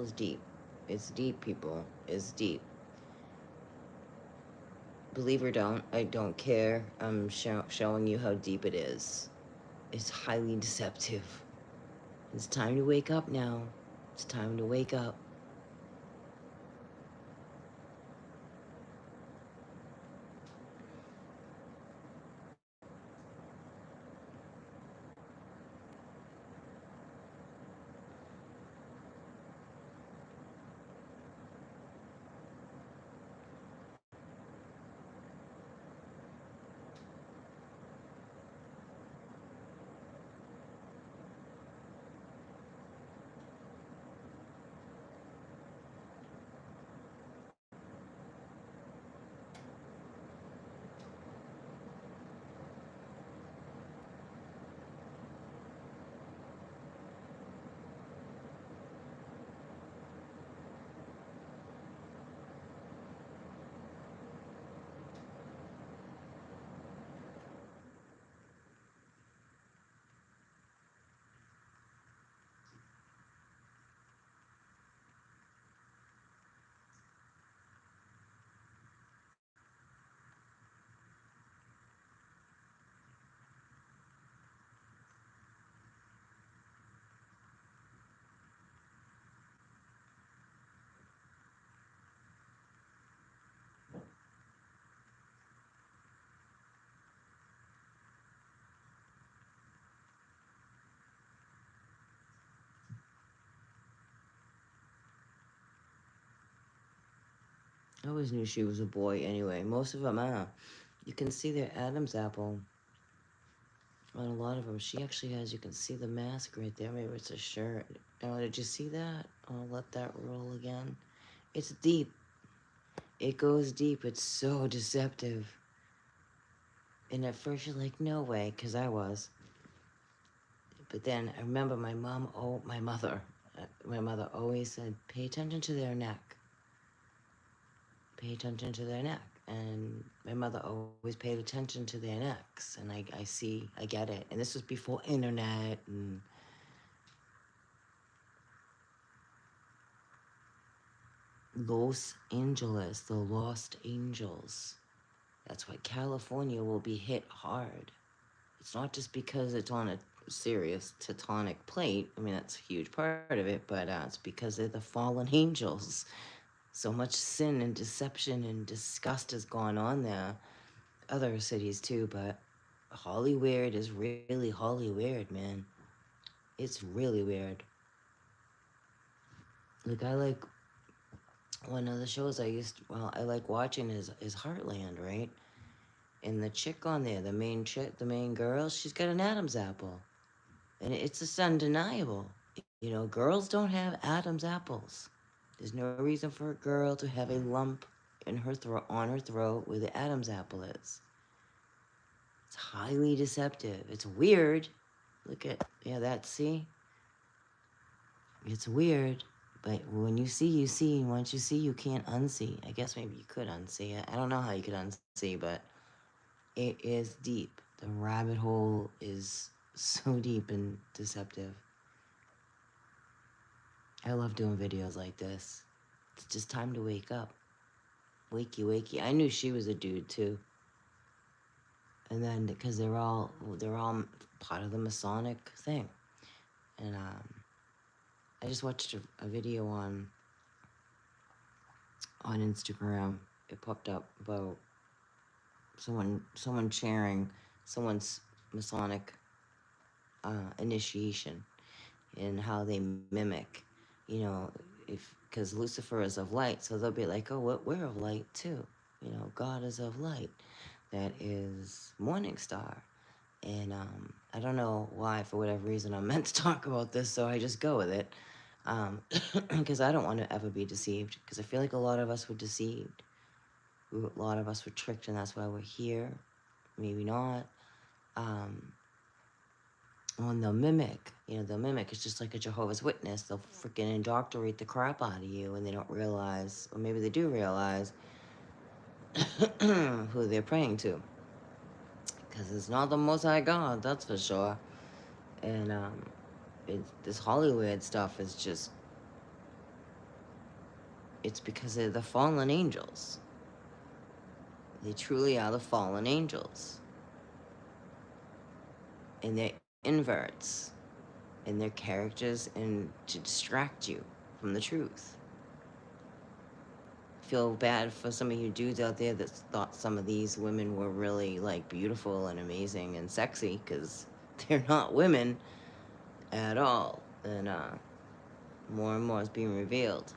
is deep. It's deep, people. It's deep. Believe or don't, I don't care. I'm showing you how deep it is. It's highly deceptive. It's time to wake up now. It's time to wake up. I always knew she was a boy anyway. Most of them are. You can see their Adam's apple on a lot of them. She actually has, you can see the mask right there. Maybe it's a shirt. Oh, did you see that? I'll let that roll again. It's deep. It goes deep. It's so deceptive. And at first you're like, no way, because I was. But then I remember my mother always said, pay attention to their neck. Pay attention to their neck. And my mother always paid attention to their necks. And I get it. And this was before internet and Los Angeles, the Lost Angels. That's why California will be hit hard. It's not just because it's on a serious tectonic plate. I mean, that's a huge part of it, but it's because they're the fallen angels. So much sin and deception and disgust has gone on there. Other cities too, but Hollyweird is really Hollyweird, man. It's really weird. Like, I like one of the shows I like watching is Heartland, right? And the chick on there, the main chick, the main girl, she's got an Adam's apple. And it's just undeniable. You know, girls don't have Adam's apples. There's no reason for a girl to have a lump in her throat, on her throat, where the Adam's apple is. It's highly deceptive. It's weird. Look at, yeah, see? It's weird. But when you see, you see. And once you see, you can't unsee. I guess maybe you could unsee it. I don't know how you could unsee, but it is deep. The rabbit hole is so deep and deceptive. I love doing videos like this. It's just time to wake up. Wakey, wakey. I knew she was a dude too. And then because they're all part of the Masonic thing. And I just watched a video on Instagram. It popped up about someone sharing someone's Masonic initiation and how they mimic, you know, because Lucifer is of light, so they'll be like, oh, we're of light too. You know, God is of light. That is Morning Star. And I don't know why, for whatever reason, I'm meant to talk about this, so I just go with it. Because I don't want to ever be deceived, because I feel like a lot of us were deceived. A lot of us were tricked, and that's why we're here. Maybe not. When they'll mimic, it's just like a Jehovah's Witness. They'll freaking indoctrinate the crap out of you, and they don't realize, or maybe they do realize, who they're praying to. Because it's not the Most High God, that's for sure. And this Hollywood stuff is just it's because they're the fallen angels. They truly are the fallen angels. And they're inverts in their characters and to distract you from the truth. Feel bad for some of you dudes out there that thought some of these women were really like beautiful and amazing and sexy, because they're not women at all. And more and more is being revealed.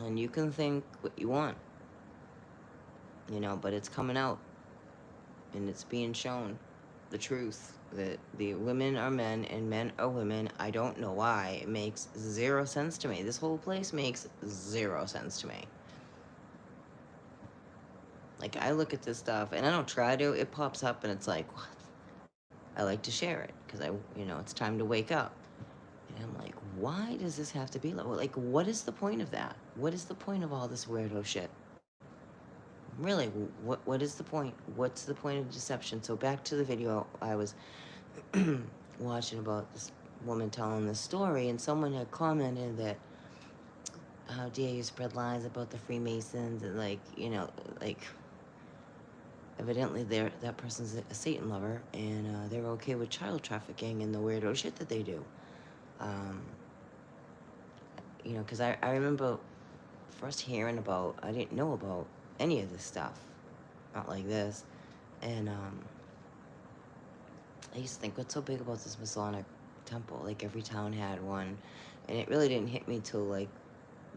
And you can think what you want, but it's coming out and it's being shown the truth that the women are men and men are women. I don't know why. It makes zero sense to me. This whole place makes zero sense to me. Like, I look at this stuff and I don't try to. It pops up and it's like, what? I like to share it because it's time to wake up. And I'm like, why does this have to be like, what is the point of that? What is the point of all this weirdo shit? Really, what is the point? What's the point of deception? So back to the video I was watching about this woman telling this story, and someone had commented that how dare you spread lies about the Freemasons, and like evidently that person's a Satan lover, and they're okay with child trafficking and the weirdo shit that they do. Um, because I remember first hearing about, I didn't know about any of this stuff, not like this, and I used to think, what's so big about this Masonic temple? Like, every town had one, and it really didn't hit me till like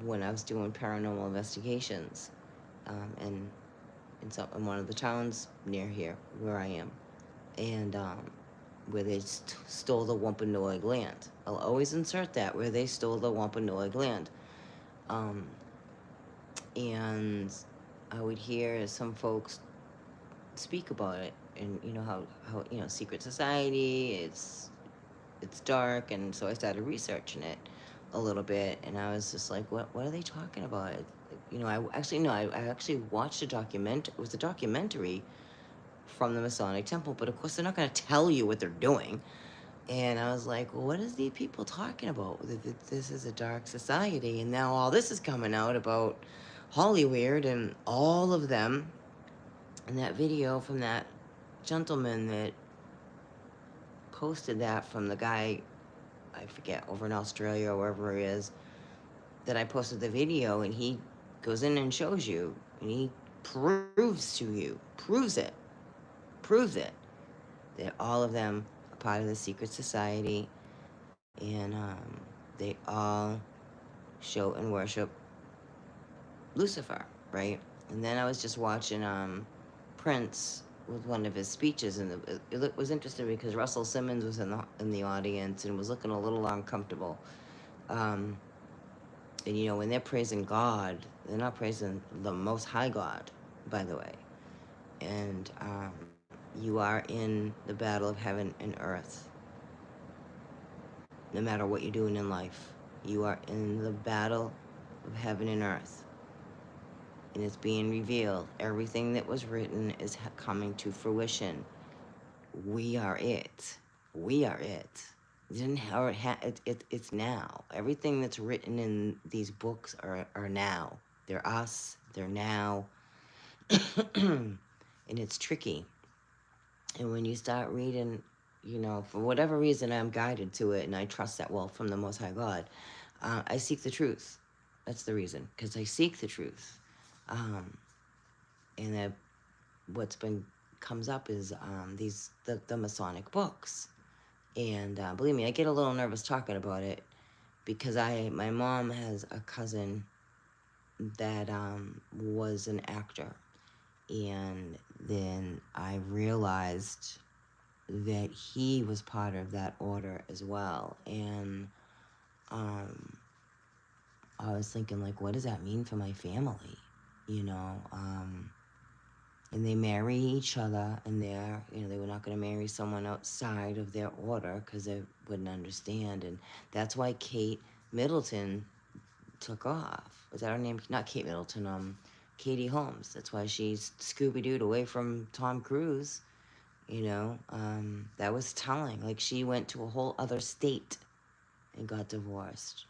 when I was doing paranormal investigations, and in one of the towns near here where I am, and where they stole the Wampanoag land. I'll always insert that, where they stole the Wampanoag land. Um, and I would hear some folks speak about it, and how secret society, it's dark, and so I started researching it a little bit, and I was just like, what are they talking about? I actually watched a document. It was a documentary from the Masonic Temple, but of course they're not going to tell you what they're doing. And I was like, well, what is these people talking about? This is a dark society, and now all this is coming out about Hollyweird and all of them. And that video from that gentleman that posted that, from the guy, I forget, over in Australia or wherever he is, that I posted the video, and he goes in and shows you, and he proves it, that all of them are part of the secret society, and they all show and worship Lucifer, right? And then I was just watching Prince with one of his speeches, and it was interesting because Russell Simmons was in the audience and was looking a little uncomfortable. And when they're praising God, they're not praising the Most High God, by the way. And you are in the battle of heaven and earth. No matter what you're doing in life, you are in the battle of heaven and earth. And it's being revealed. Everything that was written is coming to fruition. We are it. We are it. It's now. Everything that's written in these books are now. They're us. They're now. And it's tricky. And when you start reading, for whatever reason, I'm guided to it, and I trust that, well, from the Most High God. I seek the truth. That's the reason, because I seek the truth. And what's been comes up is the Masonic books. And believe me, I get a little nervous talking about it, because my mom has a cousin that was an actor, and then I realized that he was part of that order as well. And I was thinking, like, what does that mean for my family? And they marry each other, and they were not going to marry someone outside of their order because they wouldn't understand. And that's why Kate Middleton took off. Was that her name? Not Kate Middleton, Katie Holmes. That's why she's Scooby-Dooed away from Tom Cruise. That was telling. Like, she went to a whole other state and got divorced.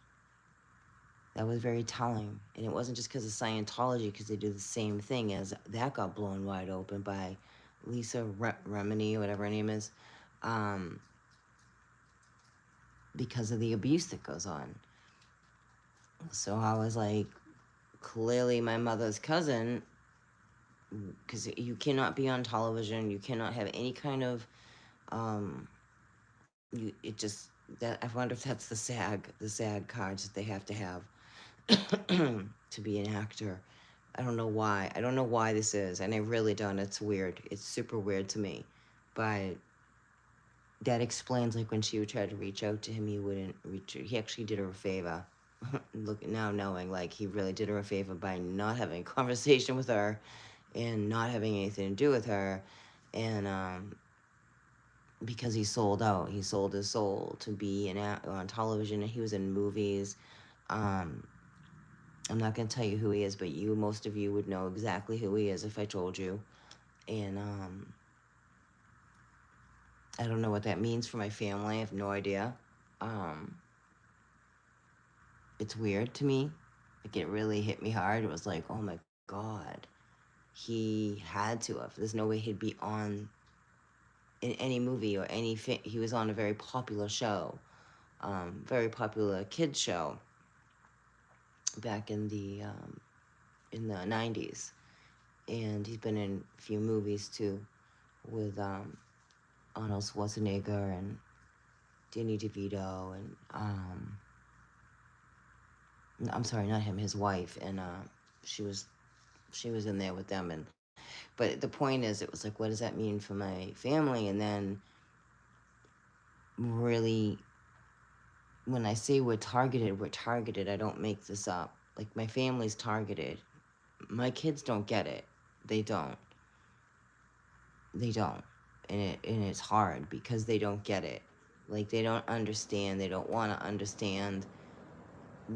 That was very telling. And it wasn't just because of Scientology, because they do the same thing as that got blown wide open by Lisa Remini, whatever her name is, um, because of the abuse that goes on. So I was like, clearly my mother's cousin, because you cannot be on television, you cannot have any kind of, um, it just, that, I wonder if that's the SAG cards that they have to have to be an actor. I don't know why. I don't know why this is, and I really don't. It's weird. It's super weird to me. But that explains, like, when she would try to reach out to him, he wouldn't reach her. He actually did her a favor. Look, now knowing, like, he really did her a favor by not having a conversation with her and not having anything to do with her. And, because he sold out. He sold his soul to be on television. He was in movies. Um, I'm not going to tell you who he is, but most of you would know exactly who he is if I told you. And I don't know what that means for my family. I have no idea. Um, it's weird to me. Like, it really hit me hard. It was like, oh my God. He had to have. There's no way he'd be on in any movie or he was on a very popular show, very popular kids show back in the 90s. And he's been in a few movies too with Arnold Schwarzenegger and Danny DeVito and I'm sorry, not him, his wife, and she was in there with them. And but the point is, it was like, what does that mean for my family? And then really, when I say we're targeted, we're targeted. I don't make this up. Like, my family's targeted. My kids don't get it. They don't. They don't. And it's hard because they don't get it. Like, they don't understand. They don't want to understand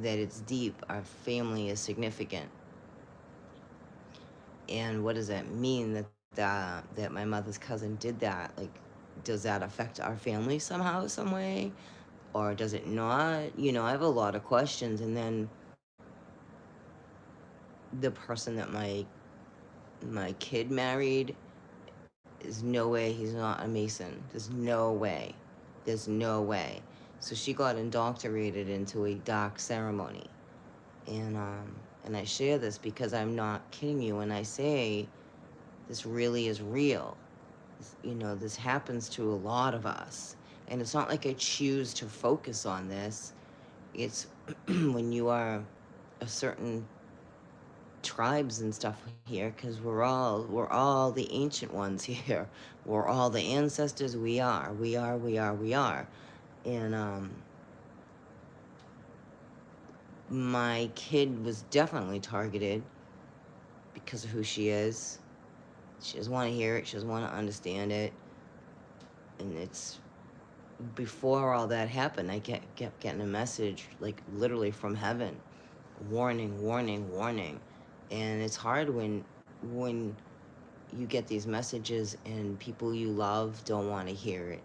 that it's deep. Our family is significant. And what does that mean that my mother's cousin did that? Like, does that affect our family somehow, some way? Or does it not? You know, I have a lot of questions. And then the person that my kid married, there's no way he's not a Mason. There's no way. There's no way. So she got indoctrinated into a dark ceremony. And I share this because I'm not kidding you when I say this really is real. You know, this happens to a lot of us. And it's not like I choose to focus on this. It's when you are a certain tribes and stuff here, because we're all the ancient ones here. We're all the ancestors. We are. And my kid was definitely targeted because of who she is. She doesn't want to hear it. She doesn't want to understand it. And it's before all that happened, I kept getting a message, like, literally from heaven, warning, warning, warning. And it's hard when you get these messages and people you love don't want to hear it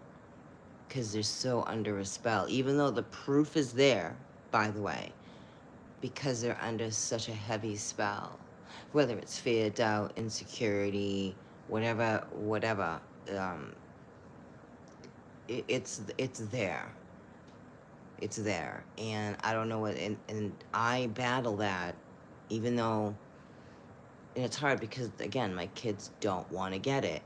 because they're so under a spell, even though the proof is there, by the way, because they're under such a heavy spell, whether it's fear, doubt, insecurity, whatever, it's there. It's there. And I don't know what, and I battle that, even though, and it's hard because, again, my kids don't want to get it.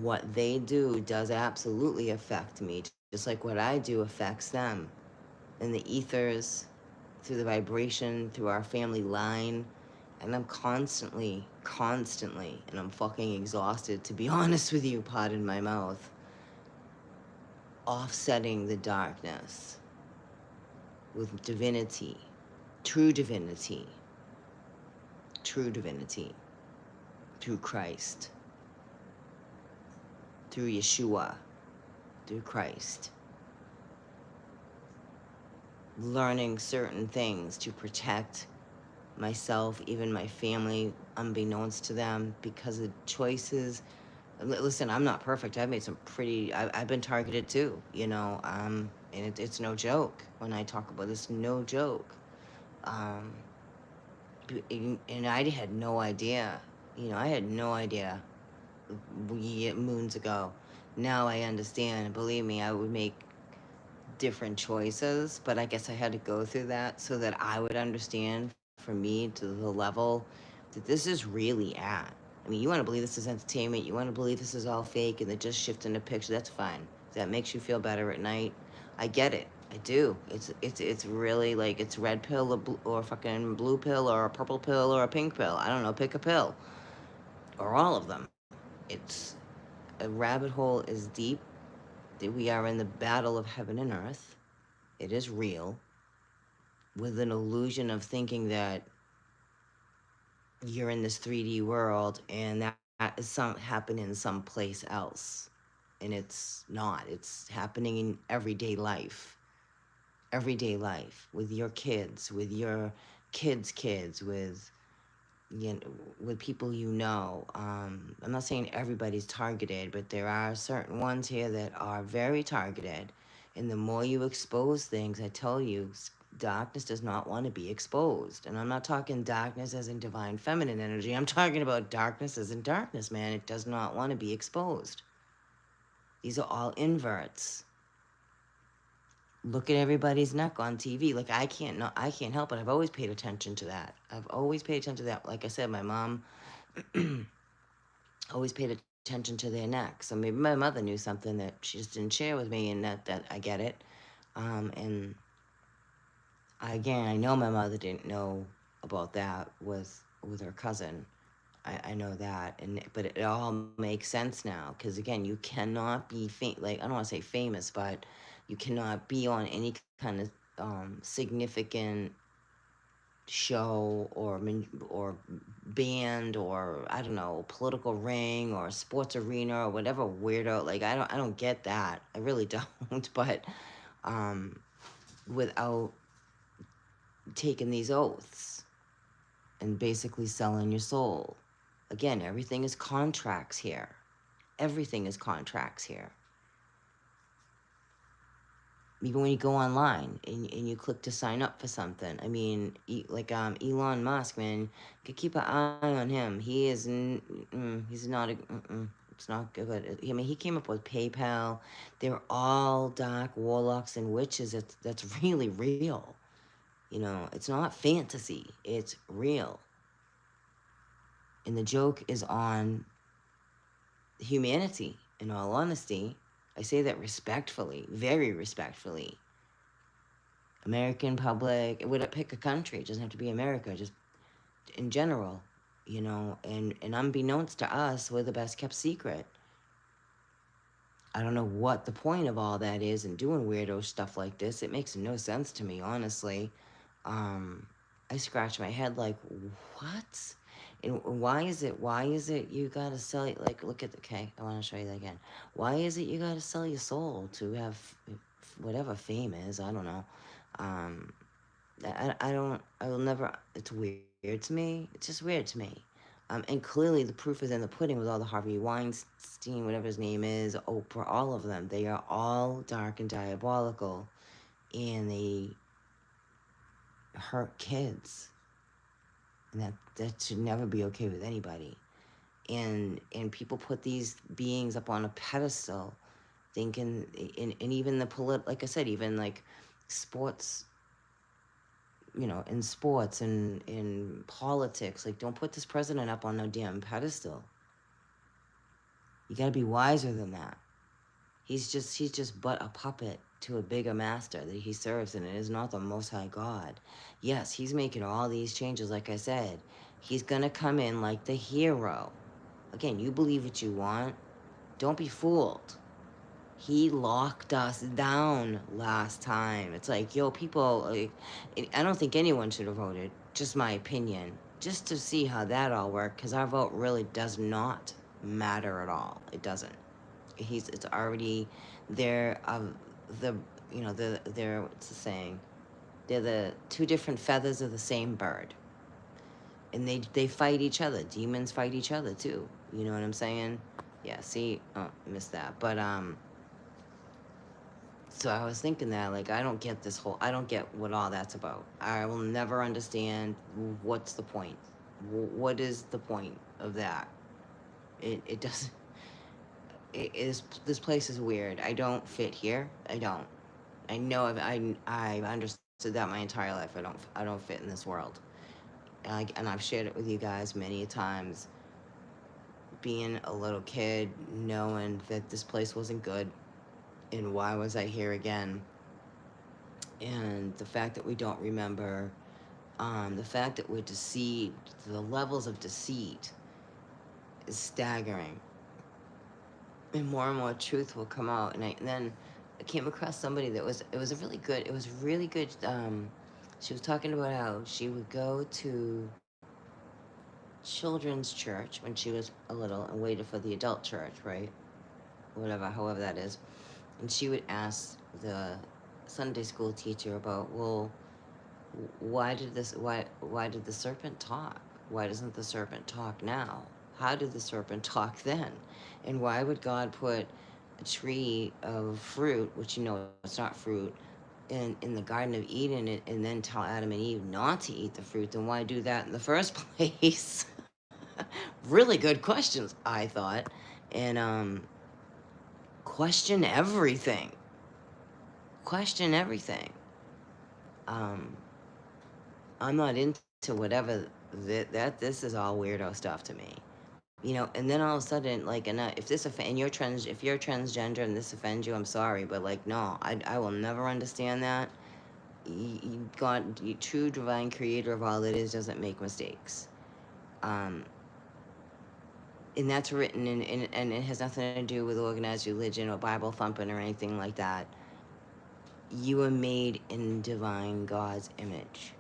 What they do does absolutely affect me, just like what I do affects them. In the ethers, through the vibration, through our family line. And I'm constantly, and I'm fucking exhausted, to be honest with you, pardon my mouth, offsetting the darkness with divinity, true divinity, through Christ, through Yeshua, through Christ. Learning certain things to protect myself, even my family, unbeknownst to them, because of choices. Listen, I'm not perfect. I've made some I've been targeted too, you know, and it's no joke when I talk about this, no joke. Um, and I had no idea. I had no idea moons ago. Now I understand. Believe me, I would make different choices, but I guess I had to go through that so that I would understand for me to the level that this is really at. I mean, you want to believe this is entertainment, you want to believe this is all fake and they're just shifting the picture, that's fine. If that makes you feel better at night, I get it. I do. It's really like it's red pill or fucking blue pill or a purple pill or a pink pill. I don't know, pick a pill. Or all of them. It's a rabbit hole is deep. That we are in the battle of heaven and earth. It is real, with an illusion of thinking that you're in this 3D world and that is happening someplace else. And it's not. It's happening in everyday life, with your kids, with your kids' kids, with people you know. I'm not saying everybody's targeted, but there are certain ones here that are very targeted. And the more you expose things, I tell you, darkness does not want to be exposed. And I'm not talking darkness as in divine feminine energy. I'm talking about darkness as in darkness, man. It does not want to be exposed. These are all inverts. Look at everybody's neck on TV. Like I can't help it. I've always paid attention to that. I've always paid attention to that. Like I said, my mom always paid attention to their neck. So maybe my mother knew something that she just didn't share with me, and that I get it. And again, I know my mother didn't know about that with her cousin. I know that, but it all makes sense now because again, you cannot be like I don't want to say famous, but you cannot be on any kind of significant show or band or I don't know political ring or sports arena or whatever weirdo. Like I don't get that. I really don't. But um, without taking these oaths and basically selling your soul. Again, everything is contracts here. Everything is contracts here. Even when you go online and you click to sign up for something. I mean, like Elon Musk, man, you could keep an eye on him. He is, he's not a, it's not good. I mean, he came up with PayPal. They're all dark warlocks and witches. That's really real. It's not fantasy. It's real. And the joke is on humanity, in all honesty. I say that respectfully, very respectfully. American public, it would pick a country. It doesn't have to be America, just in general, and unbeknownst to us, we're the best kept secret. I don't know what the point of all that is and doing weirdo stuff like this. It makes no sense to me, honestly. I scratch my head like, what? And why is it you gotta sell it? Like, look at okay, I want to show you that again. Why is it you gotta sell your soul to have whatever fame is? I don't know. Um, I will never, it's weird to me. It's just weird to me. And clearly the proof is in the pudding with all the Harvey Weinstein, whatever his name is, Oprah, all of them. They are all dark and diabolical. And they hurt kids. And that should never be okay with anybody. And people put these beings up on a pedestal, thinking, and even like I said, even like sports, in sports and in politics, like don't put this president up on no damn pedestal. You gotta be wiser than that. He's just but a puppet to a bigger master that he serves, and it is not the Most High God. Yes, he's making all these changes, like I said. He's gonna come in like the hero. Again, you believe what you want. Don't be fooled. He locked us down last time. It's like, yo, people, like, I don't think anyone should have voted. Just my opinion. Just to see how that all worked, because our vote really does not matter at all. It doesn't. It's already there. They're what's the saying? They're the two different feathers of the same bird, and they fight each other. Demons fight each other too. You know what I'm saying? Yeah. See, oh, missed that. But So I was thinking that, like, I don't get what all that's about. I will never understand what's the point. What is the point of that? It doesn't, it is, this place is weird. I don't fit here. I don't. I know I've understood that my entire life. I don't fit in this world. And I've shared it with you guys many times. Being a little kid, knowing that this place wasn't good, and why was I here again? And the fact that we don't remember, the fact that we're deceived, the levels of deceit is staggering. And more truth will come out. And then I came across somebody that it was a really good, it was really good. She was talking about how she would go to children's church when she was a little and waited for the adult church, right? Whatever, however that is. And she would ask the Sunday school teacher about, well, why did the serpent talk? Why doesn't the serpent talk now? How did the serpent talk then? And why would God put a tree of fruit, which you know it's not fruit, in the Garden of Eden, and then tell Adam and Eve not to eat the fruit? Then why do that in the first place? Really good questions, I thought. And question everything. Question everything. Um, I'm not into whatever this is all weirdo stuff to me. You know, and then all of a sudden, like, and if this offend, if you're transgender and this offends you, I'm sorry, but like, no, I will never understand that. God, you true divine creator of all that is, doesn't make mistakes. Um, and that's written and it has nothing to do with organized religion or Bible thumping or anything like that. You are made in divine God's image.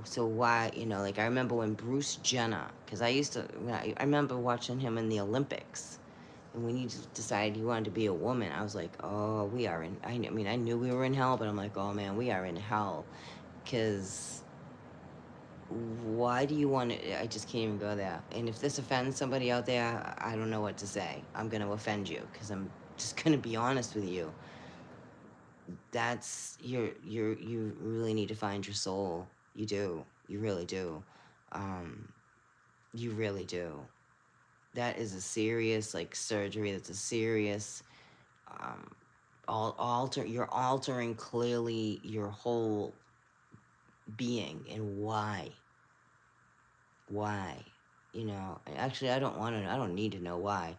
So why, you know, like I remember when Bruce Jenner, because I remember watching him in the Olympics, and when he decided he wanted to be a woman, I was like, oh, we are in, I mean, I knew we were in hell, but I'm like, oh man, we are in hell, because why do you want to, I just can't even go there. And if this offends somebody out there, I don't know what to say. I'm going to offend you, because I'm just going to be honest with you. That's, you really need to find your soul. You do. You really do. Um, you really do. That is a serious, like, surgery. That's a serious, um, you're altering clearly your whole being. And why? Why? You know, actually, I don't need to know why.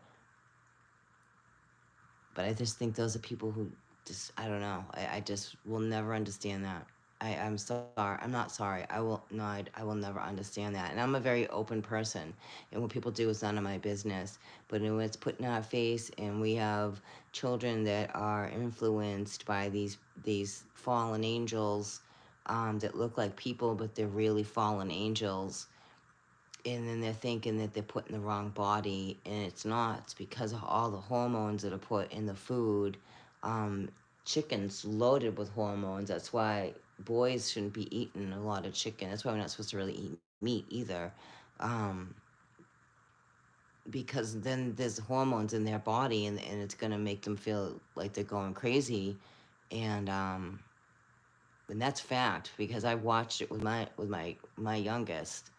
But I just think those are people who just, I don't know. I just will never understand that. I'm sorry. I'm not sorry. I will never understand that. And I'm a very open person. And what people do is none of my business. But when it's put in our face and we have children that are influenced by these fallen angels, that look like people, but they're really fallen angels, and then they're thinking that they're put in the wrong body, and it's not. It's because of all the hormones that are put in the food. um, Chicken's loaded with hormones. That's why boys shouldn't be eating a lot of chicken. That's why we're not supposed to really eat meat either, um, because then there's hormones in their body, and it's going to make them feel like they're going crazy. And um, and that's fact, because I watched it with my youngest,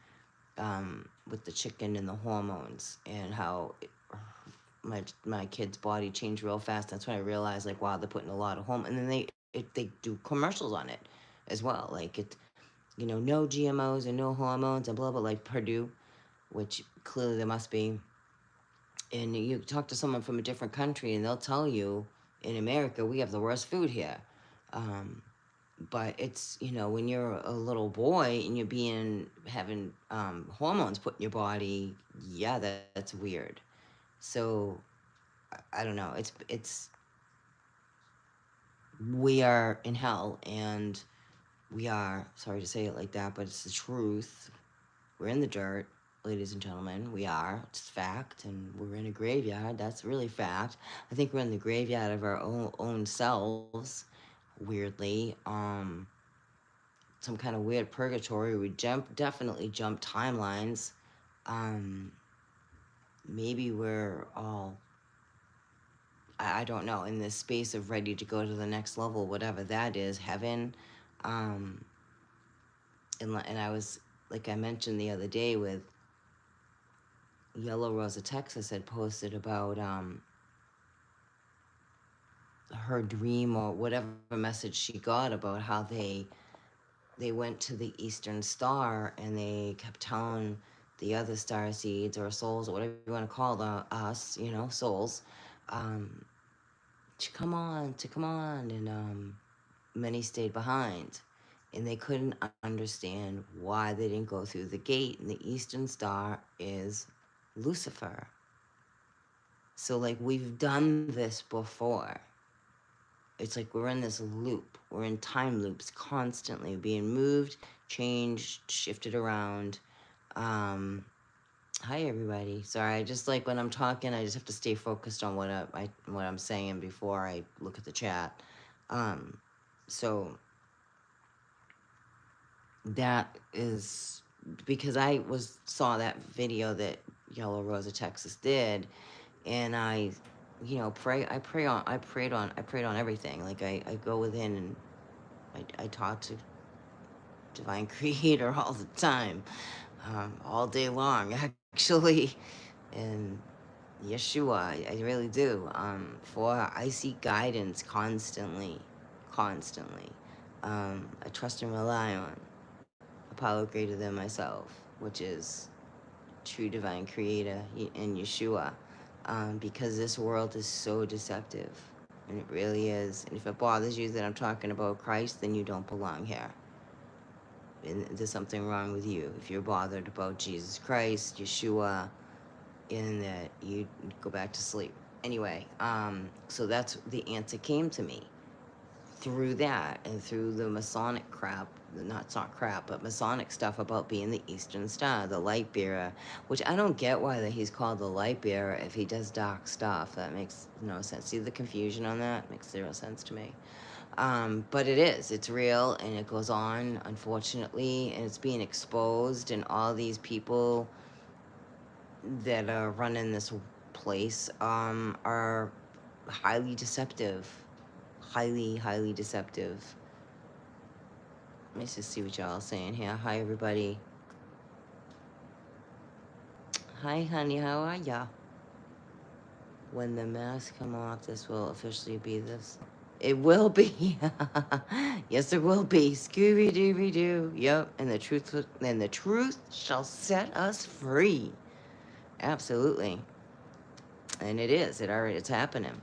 with the chicken and the hormones, and how my kid's body changed real fast. That's when I realized, like, wow, they're putting a lot of and then they do commercials on it as well, like it, you know, no GMOs and no hormones and blah blah, like Purdue, which clearly there must be. And you talk to someone from a different country, and they'll tell you, in America we have the worst food here. Um, but it's, you know, when you're a little boy and you're having hormones put in your body, yeah, that's weird. So I don't know, it's we are in hell, and we are, sorry to say it like that, but it's the truth. We're in the dirt, ladies and gentlemen. We are, it's fact. And we're in a graveyard, that's really fact. I think we're in the graveyard of our own selves, weirdly. Some kind of weird purgatory. We definitely jump timelines. Um, Maybe we're all, I don't know, in this space of ready to go to the next level, whatever that is, heaven. Um, and I was, like I mentioned the other day with Yellow Rosa, Texas, had posted about her dream or whatever message she got about how they went to the Eastern Star and they kept telling the other star seeds or souls or whatever you want to call us, souls, um, to come on, and many stayed behind, and they couldn't understand why they didn't go through the gate. And the Eastern Star is Lucifer. So like we've done this before. It's like we're in this loop. We're in time loops constantly being moved, changed, shifted around. Um, Hi everybody. Sorry, I just like when I'm talking, I just have to stay focused on what I'm saying before I look at the chat. Um, so that is because I saw that video that Yellow Rosa Texas did, and I prayed on everything. Like I go within and I talk to Divine Creator all the time, all day long actually, and Yeshua, I really do. For I seek guidance constantly, constantly. I trust and rely on a power greater than myself, which is true divine creator in Yeshua, because this world is so deceptive, and it really is. And if it bothers you that I'm talking about Christ, then you don't belong here. And there's something wrong with you if you're bothered about Jesus Christ, Yeshua, and that you go back to sleep. Anyway, so that's the answer came to me through that and through the Masonic crap, not crap, but Masonic stuff about being the Eastern Star, the light bearer, which I don't get why that he's called the light bearer if he does dark stuff. That makes no sense. See the confusion on that? Makes zero sense to me. But it's real, and it goes on, unfortunately, and it's being exposed, and all these people that are running this place are highly deceptive. Highly deceptive. Let me just see what y'all are saying here. Hi, everybody. Hi, honey. How are ya? When the masks come off, this will officially be this. It will be. Yes, it will be. Scooby Dooby Doo. Yep. And the truth shall set us free. Absolutely. And it is. It's happening.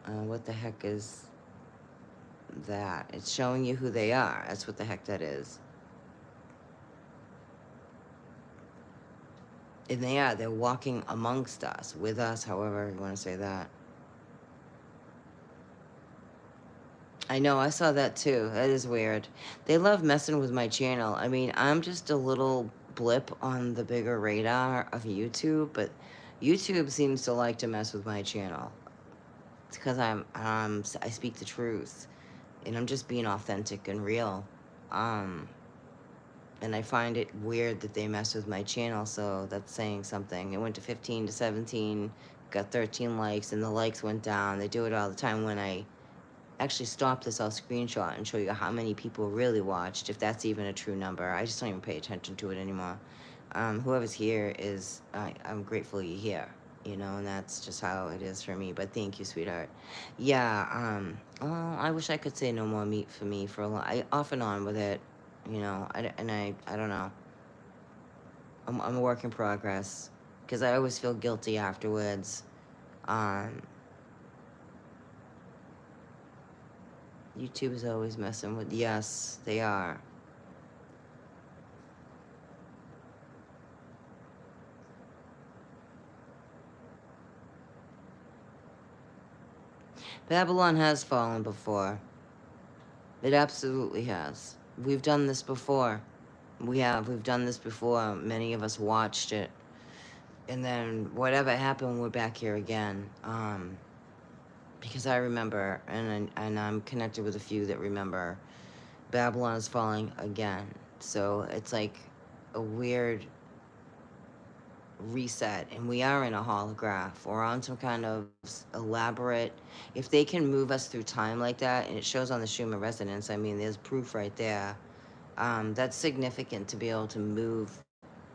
What the heck is that? It's showing you who they are. That's what the heck that is. And they're walking amongst us, with us, however you want to say that. I know, I saw that too. That is weird. They love messing with my channel. I mean, I'm just a little blip on the bigger radar of YouTube, but YouTube seems to like to mess with my channel. It's because I speak the truth, and I'm just being authentic and real. And I find it weird that they mess with my channel, so that's saying something. It went to 15 to 17, got 13 likes, and the likes went down. They do it all the time. When I actually stop this, I'll screenshot and show you how many people really watched, if that's even a true number. I just don't even pay attention to it anymore. Whoever's here I'm grateful you're here, and that's just how it is for me. But thank you, sweetheart. Yeah, well, I wish I could say no more meat for me for a long, off and on with it, I don't know. I'm a work in progress, because I always feel guilty afterwards. YouTube is always messing with, yes, they are. Babylon has fallen before. It absolutely has. We've done this before. We've done this before. Many of us watched it. And then whatever happened, we're back here again. Because I remember, and I'm connected with a few that remember, Babylon is falling again. So it's like a weird reset, and we are in a holograph or on some kind of elaborate. If they can move us through time like that, and it shows on the Schumann resonance, I mean, there's proof right there. That's significant to be able to move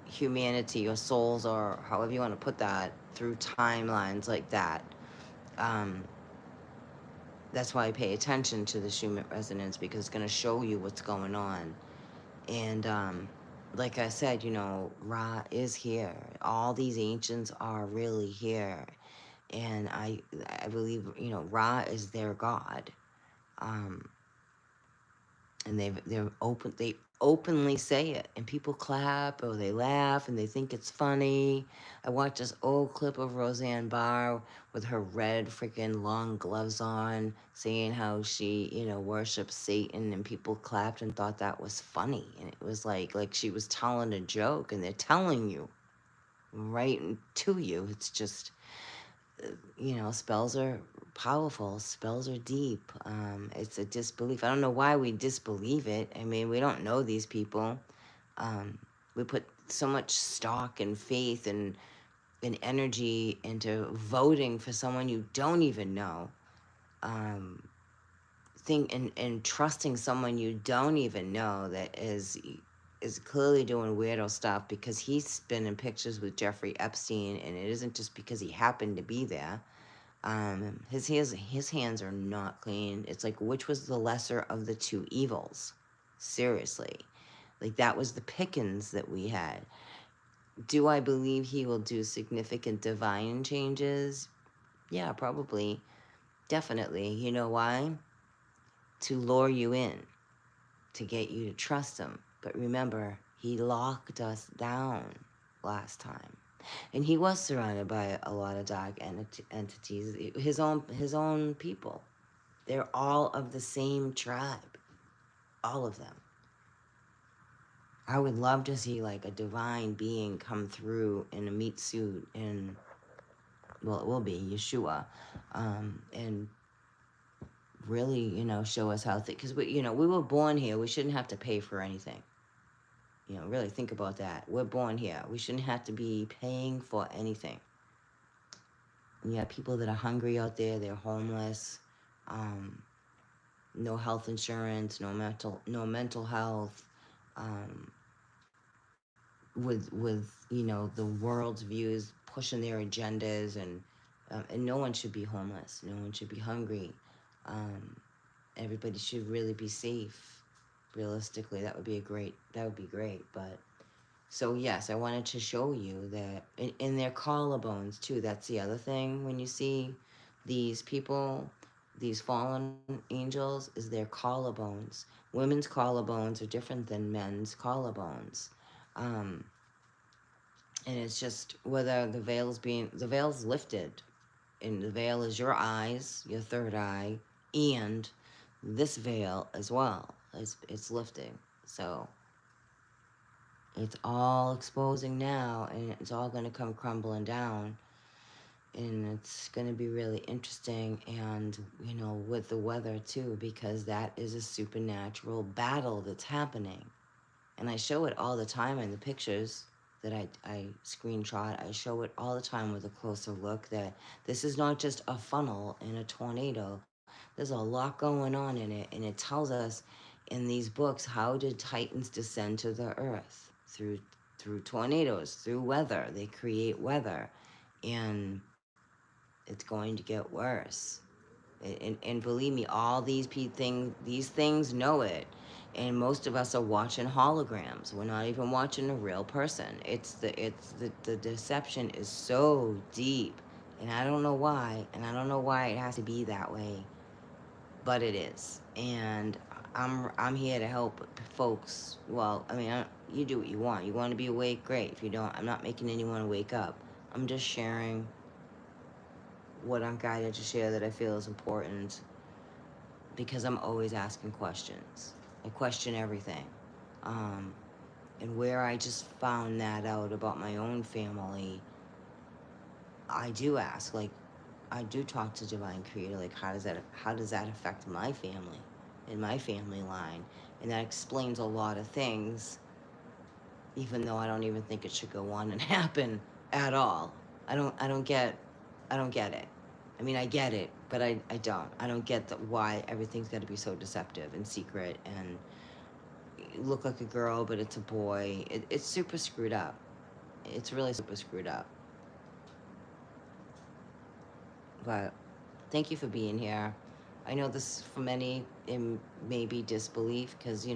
humanity or souls or however you want to put that through timelines like that. Um, that's why I pay attention to the Schumann resonance, because it's going to show you what's going on. And like I said, you know, Ra is here. All these ancients are really here. And I believe, you know, Ra is their god. Um, and they openly say it, and people clap or they laugh and they think it's funny. I watched this old clip of Roseanne Barr with her red freaking long gloves on, saying how she, you know, worships Satan, and people clapped and thought that was funny. And it was like she was telling a joke, and they're telling you right to you. It's just, you know, spells are powerful. Spells are deep. It's a disbelief. I don't know why we disbelieve it. I mean, we don't know these people. We put so much stock and faith and energy into voting for someone you don't even know. Um, and trusting someone you don't even know that is clearly doing weirdo stuff, because he's been in pictures with Jeffrey Epstein, and it isn't just because he happened to be there. His hands are not clean. It's like, which was the lesser of the two evils? Seriously. Like, that was the pickings that we had. Do I believe he will do significant divine changes? Yeah, probably. Definitely. You know why? To lure you in, to get you to trust him. But remember, he locked us down last time. And he was surrounded by a lot of dark entities, his own people. They're all of the same tribe, all of them. I would love to see like a divine being come through in a meat suit, and well, it will be Yeshua, and really, you know, show us how, because we, you know, we were born here. We shouldn't have to pay for anything. You know, really think about that. We're born here. We shouldn't have to be paying for anything. And you have people that are hungry out there. They're homeless. Um, no health insurance, no mental health, um, with you know, the world's views pushing their agendas, and no one should be homeless. No one should be hungry. Um, Everybody should really be safe. Realistically, that would be great. But so yes, I wanted to show you that in their collarbones too. That's the other thing. When you see these people, these fallen angels, is their collarbones. Women's collarbones are different than men's collarbones. Um, and it's just whether the veil's lifted, and the veil is your eyes, your third eye, and this veil as well. It's lifting. So it's all exposing now, and it's all going to come crumbling down. And it's going to be really interesting, and, you know, with the weather too, because that is a supernatural battle that's happening. And I show it all the time in the pictures that I screenshot. I show it all the time with a closer look, that this is not just a funnel in a tornado. There's a lot going on in it, and it tells us in these books, how did titans descend to the earth? Through tornadoes, through weather. They create weather, and it's going to get worse. And believe me, all these things know it. And most of us are watching holograms. We're not even watching a real person. The deception is so deep, and I don't know why, and I don't know why it has to be that way, but it is. And I'm here to help folks. Well, I mean, you do what you want. You want to be awake, great. If you don't, I'm not making anyone wake up. I'm just sharing what I'm guided to share that I feel is important, because I'm always asking questions. I question everything. Um, and where I just found that out about my own family, I do ask, like, I do talk to Divine Creator, like, how does that affect my family and my family line? And that explains a lot of things, even though I don't even think it should go on and happen. at all. I don't get it. I mean, I get it, but I don't. I don't get why everything's got to be so deceptive and secret and you look like a girl, but it's a boy. It's super screwed up. It's really super screwed up. But thank you for being here. I know this for many it may be disbelief because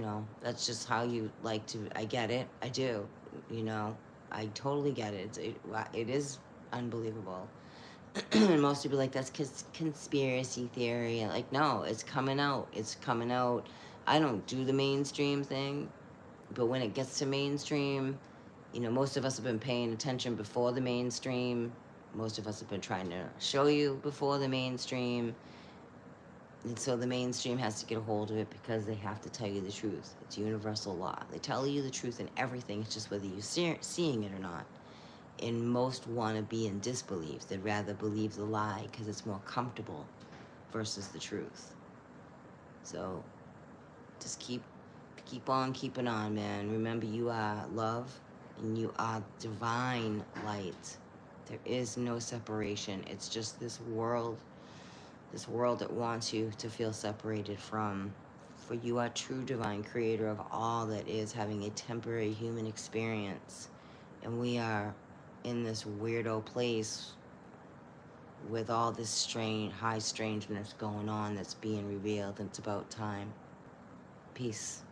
that's just how you like to. I get it. I do. You know, I totally get it. It is unbelievable. And most people be like, that's conspiracy theory. And like, no, it's coming out. It's coming out. I don't do the mainstream thing, but when it gets to mainstream, most of us have been paying attention before the mainstream. Most of us have been trying to show you before the mainstream. And so the mainstream has to get a hold of it because they have to tell you the truth. It's universal law. They tell you the truth in everything. It's just whether you're seeing it or not. And most want to be in disbelief. They'd rather believe the lie because it's more comfortable versus the truth. So just keep on keeping on, man. Remember, you are love and you are divine light. There is no separation. It's just this world that wants you to feel separated from. For you are true divine creator of all that is, having a temporary human experience. And we are in this weirdo place with all this high strangeness going on that's being revealed. And it's about time. Peace.